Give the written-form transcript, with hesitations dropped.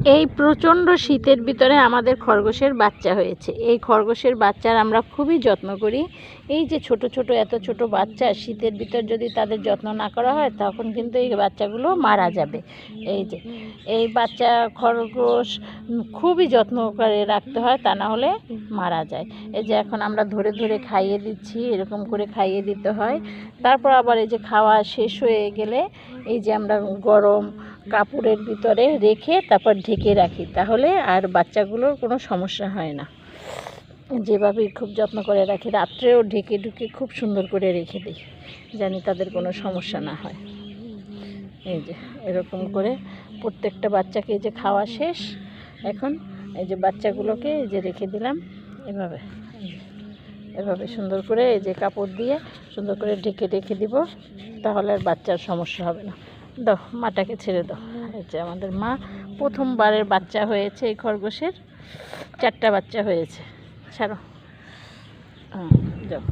এই প্রচণ্ড শীতের ভিতরে আমাদের খরগোশের বাচ্চা হয়েছে। এই খরগোশের বাচ্চার আমরা খুবই যত্ন করি। এই যে ছোট ছোট এত ছোট বাচ্চা, শীতের ভিতর যদি তাদের যত্ন না করা হয় তখন কিন্তু এই বাচ্চাগুলো মারা যাবে। এই যে এই বাচ্চা খরগোশ খুবই যত্ন করে রাখতে হয়, তা না হলে মারা যায়। এই যে এখন আমরা ধরে ধরে খাইয়ে দিচ্ছি, এরকম করে খাইয়ে দিতে হয়। তারপর আবার এই যে খাওয়া শেষ হয়ে গেলে এই যে আমরা গরম কাপড়ের ভিতরে রেখে তারপর ঢেকে রাখি, তাহলে আর বাচ্চাগুলোর কোনো সমস্যা হয় না। যেভাবে খুব যত্ন করে রাখি, রাত্রেও ঢেকে ঢুকে খুব সুন্দর করে রেখে দিই, জানি তাদের কোনো সমস্যা না হয়। এই যে এরকম করে প্রত্যেকটা বাচ্চাকে এই যে খাওয়া শেষ, এখন এই যে বাচ্চাগুলোকে এই যে রেখে দিলাম এভাবে, এভাবে সুন্দর করে এই যে কাপড় দিয়ে সুন্দর করে ঢেকে রেখে দিব, তাহলে আর বাচ্চার সমস্যা হবে না। দাও, মাটাকে ছেড়ে দাও। এই যে আমাদের মা প্রথমবারের বাচ্চা হয়েছে, এই খরগোশের 4টা বাচ্চা হয়েছে। ছাড়ো, যাও।